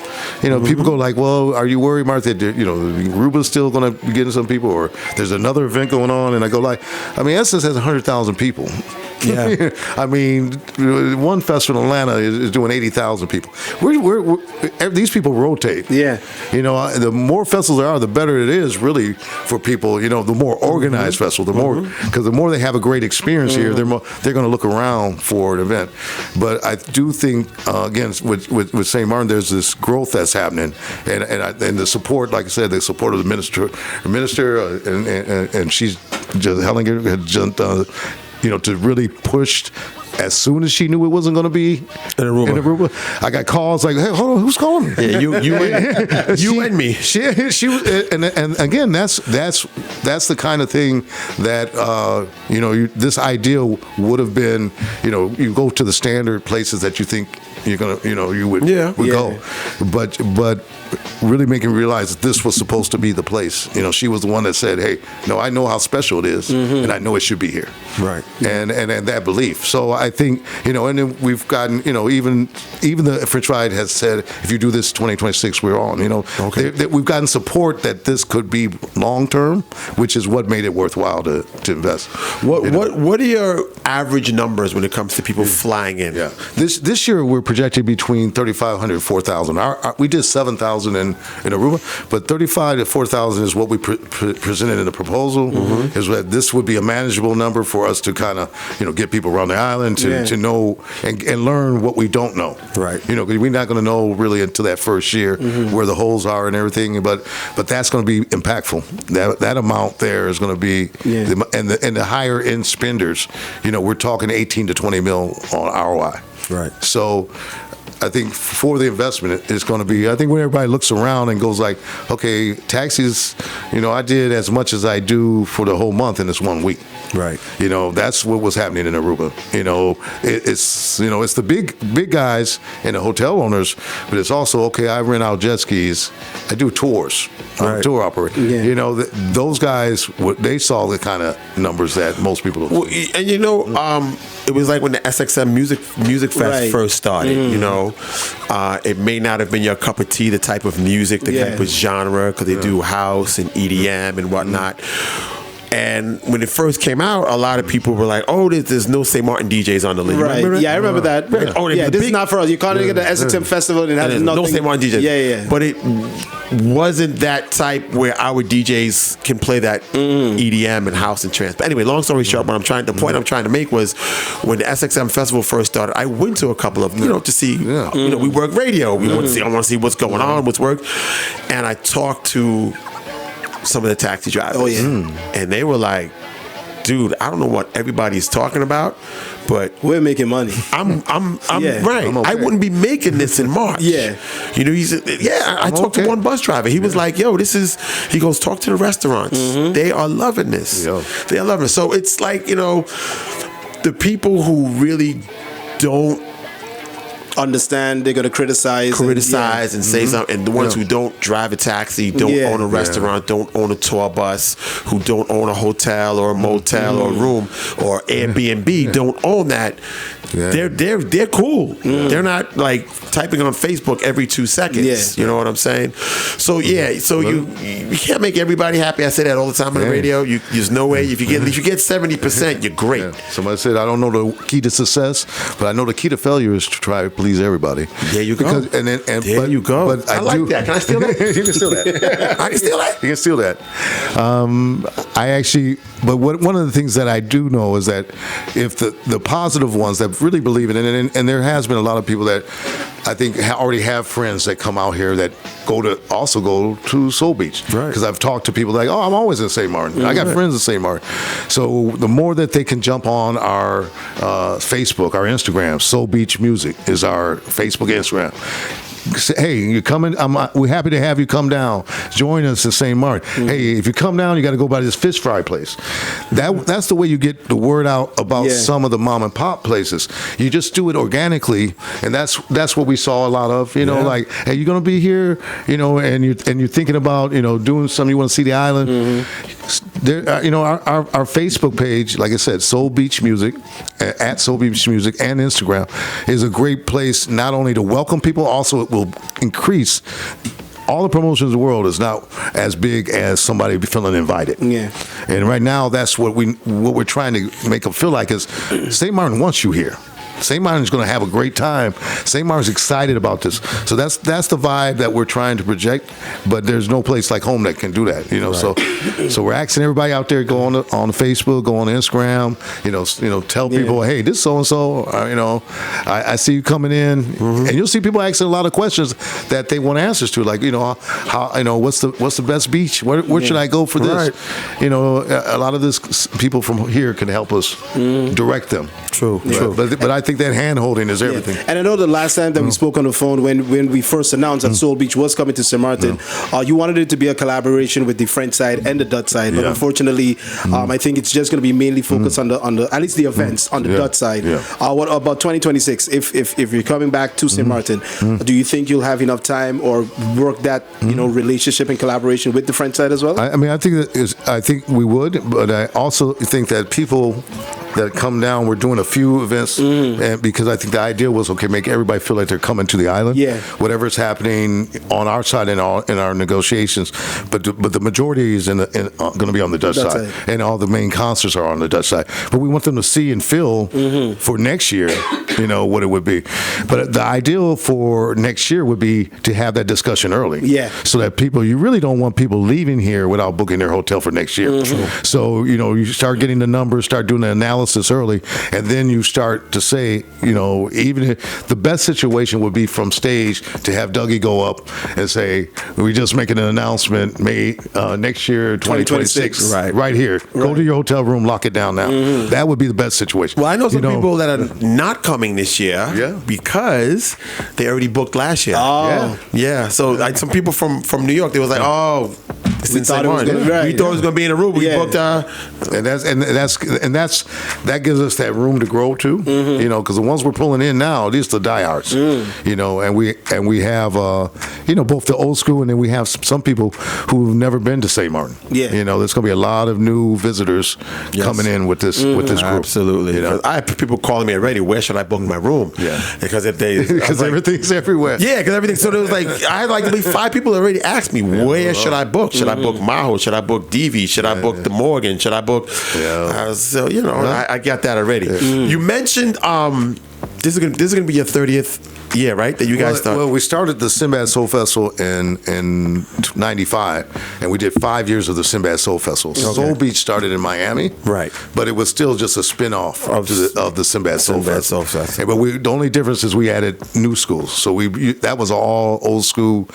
People go like, well, are you worried, Martha, that Aruba's still going to be getting some people, or there's another event going on? And I go like, Essence has 100,000 people. Yeah. I mean, one festival in Atlanta is doing 80,000 people. These people rotate. Yeah. The more festivals there are, the better it is really for people. The more organized festival, because the more they have a great experience here, they're going to look around for an event. But I do think, again, with St. Maarten, there's this growth that's happening, and the support, like I said, the support of the minister, and she's just Hellinger had jumped. To really push as soon as she knew it wasn't going to be in Aruba. I got calls like, "Hey, hold on, who's calling me?" Yeah, you and me. She was, and again, that's the kind of thing that this idea would have been. You go to the standard places that you think you're gonna, you would go, but really making me realize that this was supposed to be the place. She was the one that said, "Hey, no, I know how special it is, and I know it should be here." Right. And that belief. So I think, and then we've gotten, even the French Ride has said, if you do this 2026, we're on. We've gotten support that this could be long term, which is what made it worthwhile to invest. What are your average numbers when it comes to people flying in? Yeah. This year we're projected between 3,500 and 4,000. We did 7,000 in Aruba, but 35 to 4,000 is what we presented in the proposal. Is that this would be a manageable number for us to kind of get people around the island to know and learn what we don't know. Right. Because we're not going to know really until that first year where the holes are and everything. But that's going to be impactful. That amount there is going to be and the higher end spenders. We're talking 18 to 20 mil on ROI. Right. So I think for the investment, it's going to be, I think when everybody looks around and goes like, okay, taxis, I did as much as I do for the whole month in this 1 week. Right. That's what was happening in Aruba. It's the big guys and the hotel owners, but it's also, okay, I rent out jet skis. I do tours. I'm a tour operator. Yeah. Those guys, they saw the kind of numbers that most people don't see. And it was like when the SXM Music Fest first started, it may not have been your cup of tea, the type of music, the type of genre, because they do house and EDM and whatnot. And when it first came out, a lot of people were like, "Oh, there's no St. Maarten DJs on the list." Right? I remember that. Right. Oh, this is not for us. You can't get the SXM festival and it has nothing. No St. Maarten DJs. Yeah. But it wasn't that type where our DJs can play that EDM and house and trance. But anyway, long story short, the point I'm trying to make was when the SXM festival first started, I went to a couple of them, to see. We work radio. We want to see. I want to see what's going on, what's work, and I talked to some of the taxi drivers. Oh yeah. And they were like, "Dude, I don't know what everybody's talking about, but we're making money. I'm right. I'm okay. I wouldn't be making this in March." Yeah. He said, I talked to one bus driver. He was like, "Yo, he goes, talk to the restaurants. They are loving this. They are loving it." So it's like, the people who really don't understand. They're gonna criticize and say something. And the ones who don't drive a taxi, don't own a restaurant, don't own a tour bus, who don't own a hotel or a motel or a room or Airbnb, don't own that. They're cool. They're not like typing on Facebook every 2 seconds. You know what I'm saying? So you can't make everybody happy. I say that all the time on the radio. There's no way if you get 70%, you're great. Yeah. Somebody said, I don't know the key to success, but I know the key to failure is to try to please everybody. There you go. There you go. But I like that. Can I steal that? You can steal that. I can steal that. You can steal that. One of the things that I do know is that if the positive ones that really believe in it, and there has been a lot of people that I think already have friends that come out here that go to Soul Beach. Right. Because I've talked to people like, I'm always in St. Maarten. I got friends in St. Maarten. So the more that they can jump on our Facebook, our Instagram, Soul Beach Music is our Facebook, Instagram. Hey, you coming? We're happy to have you come down. Join us in St. Maarten. Hey, if you come down, you got to go by this fish fry place. That's the way you get the word out about some of the mom and pop places. You just do it organically, and that's what we saw a lot of. Like, hey, you're gonna be here, and you're thinking about doing something. You want to see the island. There, our Facebook page, like I said, Soul Beach Music at Soul Beach Music and Instagram is a great place not only to welcome people, also it will increase. All the promotions in the world is not as big as somebody feeling invited. Yeah. And right now, that's what we're trying to make them feel like is St. Maarten wants you here. St. Maarten is going to have a great time. St. Maarten is excited about this. So that's the vibe that we're trying to project, but there's no place like home that can do that, Right. So we're asking everybody out there, go on Facebook, go on Instagram, tell people, hey, this so-and-so, I see you coming in, and you'll see people asking a lot of questions that they want answers to, like, what's the best beach? Where should I go for this? Right. A lot of this people from here can help us direct them. True. But I think that hand-holding is everything. And I know the last time that we spoke on the phone when we first announced that Soul Beach was coming to St. Maarten, you wanted it to be a collaboration with the French side and the Dutch side. But unfortunately, I think it's just going to be mainly focused on the at least the events on the Dutch side. Yeah. What about 2026? If you're coming back to St. Maarten, do you think you'll have enough time or work that relationship and collaboration with the French side as well? I think we would, but I also think that people that come down, we're doing a few events, and because I think the idea was make everybody feel like they're coming to the island. Yeah, whatever's happening on our side in our negotiations, but the majority is going to be on the Dutch side, and all the main concerts are on the Dutch side. But we want them to see and feel for next year, what it would be. But the ideal for next year would be to have that discussion early. Yeah, so that you really don't want people leaving here without booking their hotel for next year. So you start getting the numbers, start doing the analysis early, and then you start to say, even if the best situation would be from stage to have Dougie go up and say, we just making an announcement next year, 2026, right here. Right. Go to your hotel room, lock it down now. That would be the best situation. Well, I know some people that are not coming this year because they already booked last year. Oh. Yeah. So some people from New York, they was like, we thought it was going to be in a room. We booked and that gives us that room to grow too. Because the ones we're pulling in now, these are the diehards. And we have both the old school, and then we have some people who've never been to St. Maarten. Yeah, there's going to be a lot of new visitors coming in with this group. Absolutely. I have people calling me already. Where should I book my room? Yeah, because everything's everywhere. Yeah, because everything. So there was I had at least 5 people already asked me, where should I book? Should I book Maho? Should I book DV? Should I book the Morgan? Should I book? I got that already. You mentioned this is gonna be your 30th year, right? That you guys started. Well, we started the Sinbad Soul Festival in '95, and we did 5 years of the Sinbad Soul Festival. Okay. Soul Beach started in Miami, right? But it was still just a spin-off of the Sinbad Soul Festival. But the only difference is we added new schools. So that was all old school,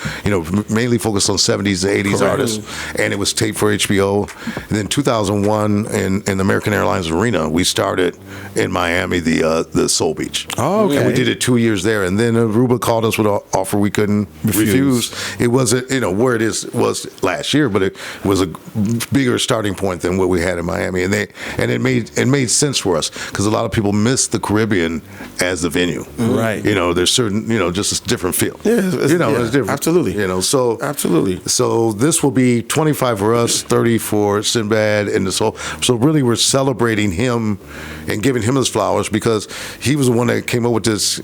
mainly focused on 70s and 80s artists, and it was taped for HBO. And then 2001 in the American Airlines Arena, we started in Miami the Soul Beach. Oh, okay. And we did it 2 years there, and then Aruba called us with an offer we couldn't refuse. It wasn't, where it was last year, but it was a bigger starting point than what we had in Miami, and it made sense for us because a lot of people miss the Caribbean as the venue. Right. There's certain, just a different feel. Yeah, it's different. Absolutely. So absolutely. So this will be 25 for us, 30 for Sinbad and the Soul. So really, we're celebrating him and giving him his flowers because he was the one that came up with this.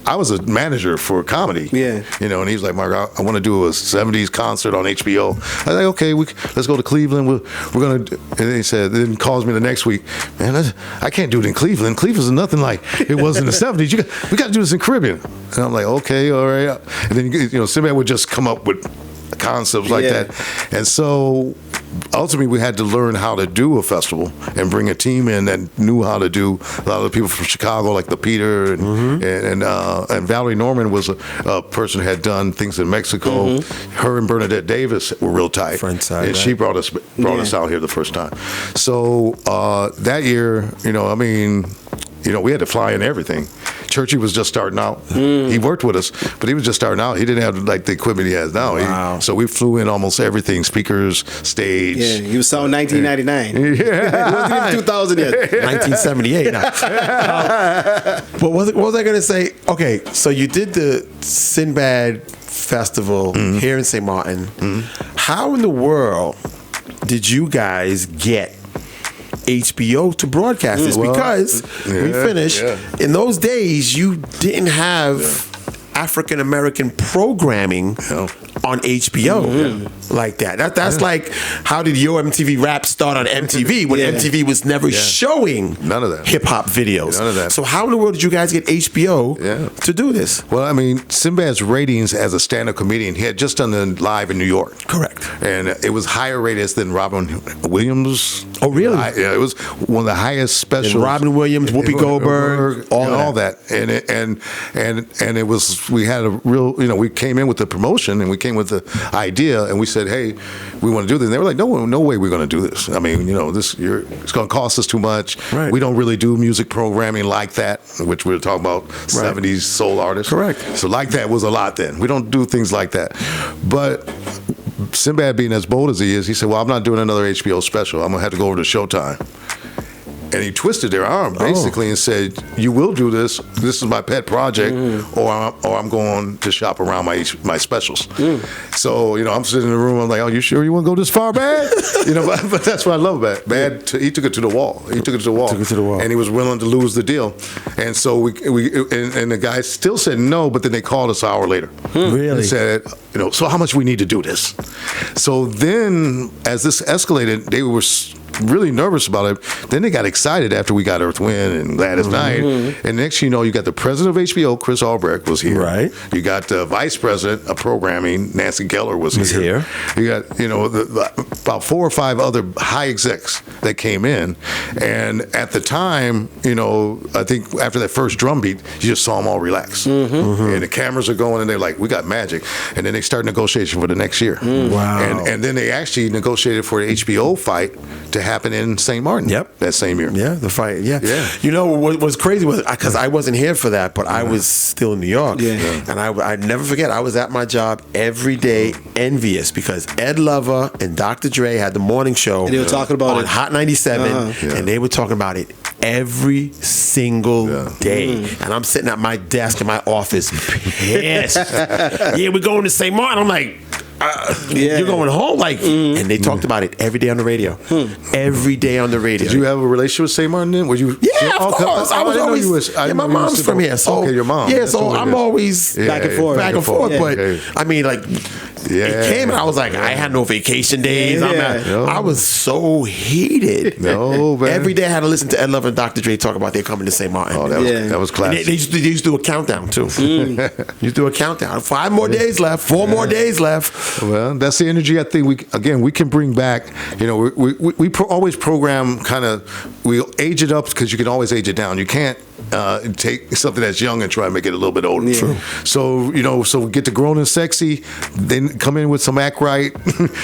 I was a manager for comedy. Yeah. And he was like, Mark, I want to do a 70s concert on HBO. I was like, okay, let's go to Cleveland. We're going to, and then he calls me the next week, man, I can't do it in Cleveland. Cleveland's nothing like it was in the 70s. We got to do this in Caribbean. And I'm like, okay, all right. And then, Sinbad would just come up with concepts like that. And so ultimately we had to learn how to do a festival and bring a team in that knew how to do. A lot of the people from Chicago, like the Peter and Valerie Norman was a person who had done things in Mexico. Her and Bernadette Davis were real tight. And she brought us out here the first time. So that year, we had to fly in everything. Churchy was just starting out. He worked with us, but he was just starting out. He didn't have like the equipment he has now. Wow. So we flew in almost everything: speakers, stage. Yeah, he was selling 1999. Yeah, it wasn't even 2000 yet. 1978. But what was I going to say? Okay, so you did the Sinbad Festival here in St. Maarten. How in the world did you guys get HBO to broadcast this? Because we finished in those days, you didn't have African American programming on HBO like that. That's like, how did Yo MTV Rap start on MTV when MTV was never showing none of that hip hop videos? None of that. So how in the world did you guys get HBO to do this? Well, I mean, Sinbad's ratings as a stand-up comedian, he had just done the live in New York. Correct. And it was higher rated than Robin Williams. Oh, really? Yeah, it was one of the highest specials. And Robin Williams, Whoopi Goldberg, all that. And it was, we had a real, we came in with the promotion and we came with the idea and we said, hey, we want to do this. And they were like, no way we're going to do this. I mean, it's going to cost us too much. Right. We don't really do music programming like that, which we were talking about 70s soul artists. Correct. So like that was a lot then. We don't do things like that. But Sinbad being as bold as he is, he said, well, I'm not doing another HBO special. I'm going to have to go over to Showtime. And he twisted their arm basically and said, you will do this. This is my pet project, or I'm going to shop around my specials. So, I'm sitting in the room. I'm like, oh, you sure you want to go this far, Bad? But that's what I love about Bad. He took it to the wall. And he was willing to lose the deal. And so and the guy still said no, but then they called us an hour later. Really? And said, so how much we need to do this? So then, as this escalated, they were really nervous about it. Then they got excited after we got Earth, Wind and Gladys Knight. And next you know, you got the president of HBO, Chris Albrecht, was here. Right. You got the vice president of programming, Nancy Geller, was here. You got, about 4 or 5 other high execs that came in. And at the time, I think after that first drum beat, you just saw them all relax. And the cameras are going and they're like, we got magic. And then they start negotiation for the next year. Wow. And then they actually negotiated for the HBO fight to happen in St. Maarten. That same year. Yeah, the fight. Yeah. What was crazy was, because I wasn't here for that, but I was still in New York. And I'd never forget, I was at my job every day, envious, because Ed Lover and Dr. Dre had the morning show. And they were talking about on it. Hot 97, and they were talking about it every single day. And I'm sitting at my desk in my office, pissed. We're going to St. Maarten. I'm like, you're going home, and they talked about it every day on the radio. Every day on the radio. Did you have a relationship with St. Maarten then? Were you? Yeah, of course. I was always. My mom's from here, so your mom. Yeah, so I'm always back and forth. But I mean, it came and I was like, I had no vacation days. I was so heated. No, man. Every day I had to listen to Ed Lover and Dr. Dre talk about they're coming to St. Maarten. Oh, that was classic. They used to do a countdown too. You used to do a countdown. 5 more days left. 4 more days left. Well, that's the energy I think we can bring back. We always program we age it up because you can always age it down. You can't take something that's young and try and make it a little bit older. Yeah. True. So we get the grown and sexy, then come in with some act right.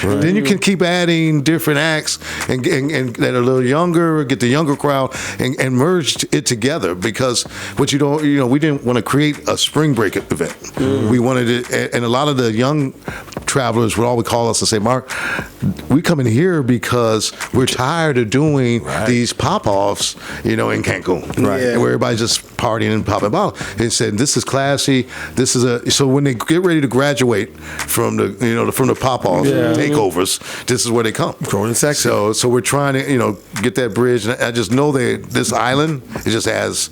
Then you can keep adding different acts and that are a little younger, get the younger crowd and merge it together, because what we didn't want to create a spring break event. We wanted it, and a lot of the young travelers would always call us and say, Mark, we come in here because we're tired of doing these pop-offs, in Cancun, where everybody's just partying and popping bottles. They said, this is classy. So when they get ready to graduate from the pop-offs, takeovers, this is where they come. Growing sexy. So we're trying to, get that bridge. And I just know that this island, it just has,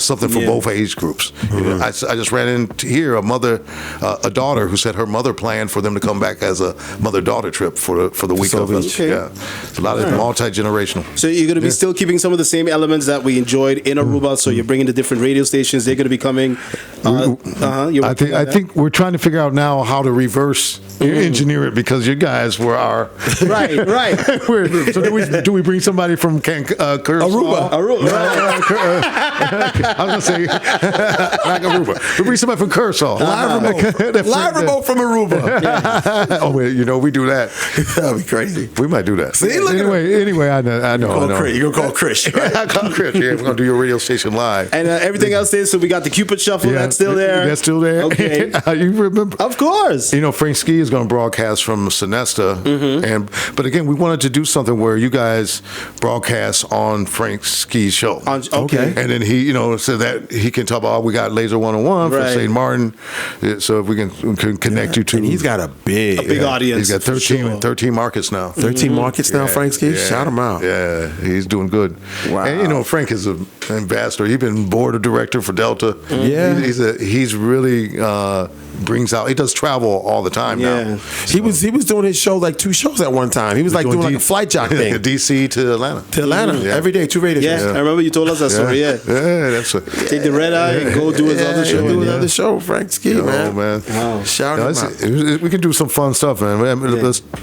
something for both age groups. I just ran into here a daughter who said her mother planned for them to come back as a mother-daughter trip for the week of it. Okay. Yeah, it's a lot of multi-generational. So you're going to be still keeping some of the same elements that we enjoyed in Aruba. So you're bringing the different radio stations. They're going to be coming. I think we're trying to figure out now how to reverse engineer it, because you guys were our right. So do we bring somebody from Aruba? I was going to say like Aruba. We bring somebody from Curacao. Live remote from Aruba. Oh, well, we do that. That'd be crazy. We might do that. See, look anyway, I know. You're going to call Chris. Right? I call Chris. Yeah, we're going to do your radio station live. And everything else is, so we got the Cupid Shuffle, that's still there. That's still there. Okay. You remember? Of course. Frank Ski is going to broadcast from Sonesta. But again, we wanted to do something where you guys broadcast on Frank Ski's show. Okay. And then he, so that he can talk about, we got Laser 101 from St.Maarten. So if we can connect you to. And he's got a big audience. He's got 13 markets now. 13 markets now, Frank Ski? Shout him out. Yeah, he's doing good. Wow. And, Frank is an ambassador. He's been board of director for Delta. Yeah. He's really brings out. He does travel all the time now. He was doing his show, like 2 shows at one time. He was like doing like a flight jock thing. DC to Atlanta. Every day, 2 radio shows. I remember you told us that story. Yeah, that's what. Take the red eye and go do his other show. Do another show, Frank Ski, man. Wow. Shout him out. We can do some fun stuff, man.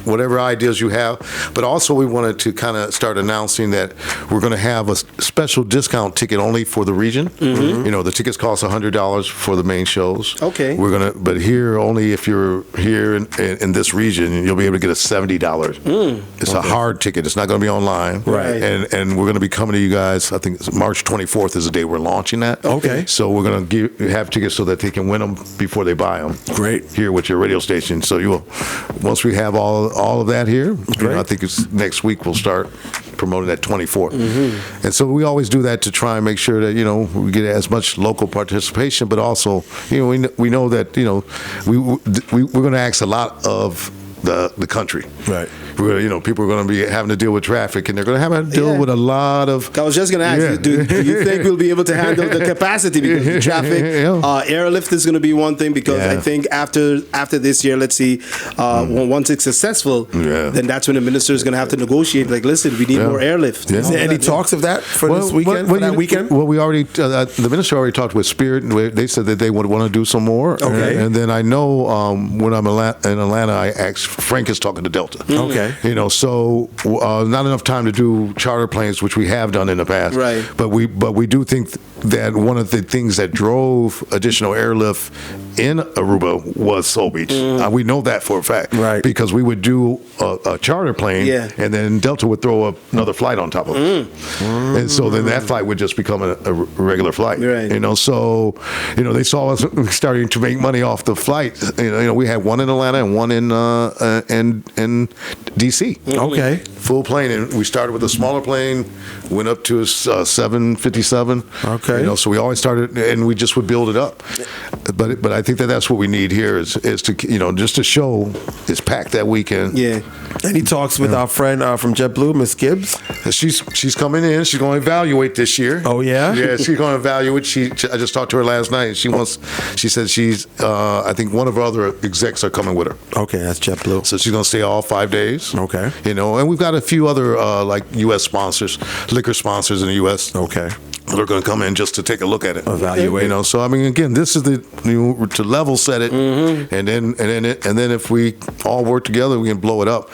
Whatever ideas you have, but also we wanted to kind of start announcing that we're going to have a special discount ticket only for the region. The tickets cost $100 for the main shows. Okay. But here only if you're here in this region, you'll be able to get a $70. It's a hard ticket. It's not going to be online. Right. And we're going to be coming to you guys. I think it's March 24th is the day we're launching that. Okay. So we're going to have tickets so that they can win them before they buy them. Great. Here with your radio station. So once we have all of that here, I think it's next week we'll start promoting that 24th. And so we always do that to try and make sure that we get as much local participation, but also we know that we're going to ask a lot of the country. Right. People are going to be having to deal with traffic, and they're going to have to deal with a lot of. I was just going to ask you, do you think we'll be able to handle the capacity, because the traffic, airlift is going to be one thing, because I think after this year, let's see, once it's successful, then that's when the minister is going to have to negotiate. Like, listen, we need more airlift. Is there any talks of that for this weekend? Well, we already the minister already talked with Spirit, and they said that they would want to do some more. Okay. And then I know when I'm in Atlanta, I asked Frank is talking to Delta. Okay. So not enough time to do charter planes, which we have done in the past. Right. But we do think that one of the things that drove additional airlift in Aruba was Soul Beach. We know that for a fact. Right. Because we would do a charter plane, and then Delta would throw up another flight on top of it. And so then that flight would just become a regular flight. Right. So they saw us starting to make money off the flight. We had one in Atlanta and one in DC. Okay. Full plane, and we started with a smaller plane, went up to a 757. Okay. So we always started, and we just would build it up. But I think that's what we need here is to just to show it's packed that weekend. Yeah. And he talks with our friend from JetBlue, Miss Gibbs. She's coming in. She's going to evaluate this year. Oh yeah. Yeah, she's going to evaluate. I just talked to her last night. She said she's. I think one of her other execs are coming with her. Okay, that's JetBlue. So she's going to stay all 5 days. Okay. And we've got a few other like U.S. sponsors, liquor sponsors in the U.S. Okay. They're going to come in just to take a look at it, evaluate. So I mean, again, this is to level set it, and then if we all work together, we can blow it up.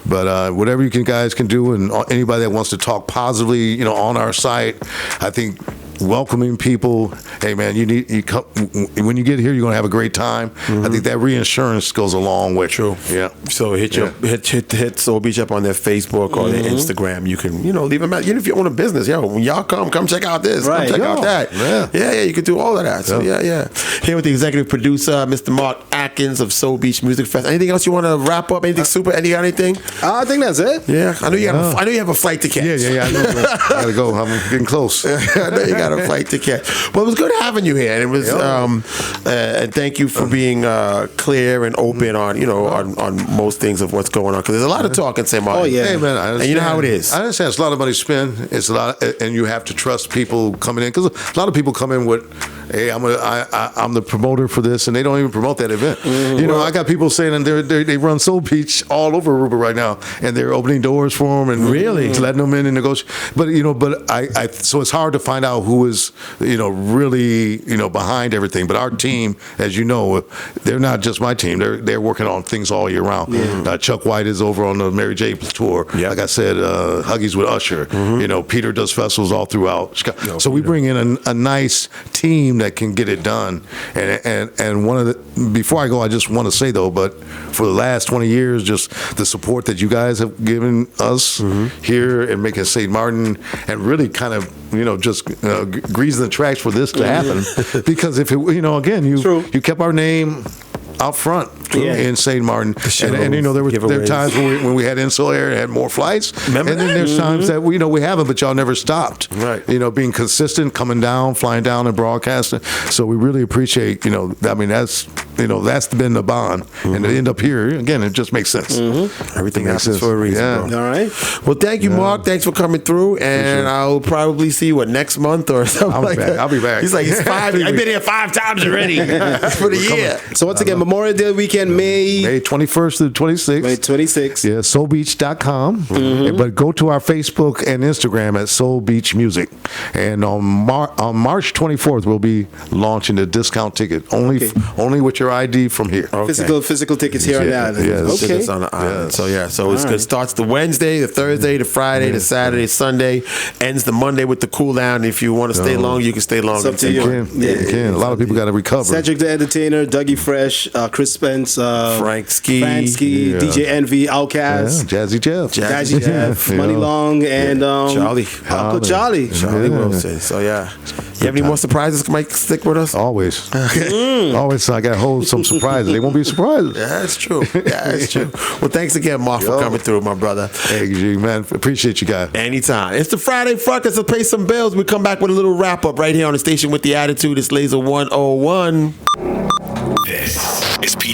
But whatever guys can do, and anybody that wants to talk positively, on our site, I think welcoming people. Hey man, when you get here, you're gonna have a great time. I think that reinsurance goes a long way. True. Yeah. So hit Soul Beach up on their Facebook or their Instagram. You can leave them out. Even if you own a business, when y'all come check out this, come check out that. Yeah, you can do all of that. So yeah. Here with the executive producer, Mr. Mark Adkins of Soul Beach Music Fest. Anything else you want to wrap up? Anything super? Anything? I think that's it. Yeah, I know you have. I know you have a flight to catch. Yeah. I gotta go. I'm getting close. I know you got a flight to catch. Well, it was good having you here, and it was. And thank you for being clear and open on most things of what's going on, because there's a lot of talk in St. Maarten. Oh yeah, hey man, I understand. And you know how it is. I understand. It's a lot of money to spend. It's a lot, and you have to trust people coming in, because a lot of people come in with, hey, I'm the promoter for this, and they don't even promote that event. I got people saying they run Soul Beach all over Aruba right now, and they're opening doors for them and really letting them in and negotiate. But I so it's hard to find out who is really behind everything. But our team, as you know, they're not just my team. They're working on things all year round. Chuck White is over on the Mary J tour. Like I said, Huggies with Usher. Peter does festivals all throughout Chicago. So we bring in a nice team that can get it done. And one of the, before I go, I just want to say though, but for the last 20 years, just the support that you guys have given us here and making St. Maarten, and really kind of just greasing the tracks for this to happen. Because if it, again, you kept our name out front in St. Maarten, and there were times when we had Insular Air and had more flights. Remember and then there's times that we haven't, but y'all never stopped. Right. Being consistent, coming down, flying down, and broadcasting. So we really appreciate. That's been the bond, and to end up here again, it just makes sense. Everything happens for a reason. Bro. All right. Well, thank you, Mark. Thanks for coming through, and I'll probably see you next month or something like that. I'll be back. He's like, I've been here 5 times already for the year. So once again, Memorial Day weekend, May 21st to the 26th. May 26th. Yeah, soulbeach.com. But go to our Facebook and Instagram at Soul Beach Music. And on March 24th, we'll be launching the discount ticket. Only with your ID from here. Physical tickets here on the island. Yes. Tickets on the island. So it's good. Starts the Wednesday, the Thursday, the Friday, the Saturday, Sunday. Ends the Monday with the cool down. If you want to stay long, you can stay long. It's up to you. You can. A lot of people got to recover. Cedric the Entertainer, Dougie Fresh, Chris Spence, Frank Ski, DJ Envy, Outkast, Jazzy Jeff, Money Long, and Charlie. Uncle Charlie Wilson. So you have any more surprises? Mike, stick with us. Always. Always. So I got to hold some surprises. They won't be surprises. Yeah, that's true. Well, thanks again, Mark, for coming through, my brother. Hey, G, man. Appreciate you guys. Anytime. It's the Friday Frukus. Let's pay some bills. We come back with a little wrap up right here on the station with the attitude. It's Laser 101. This is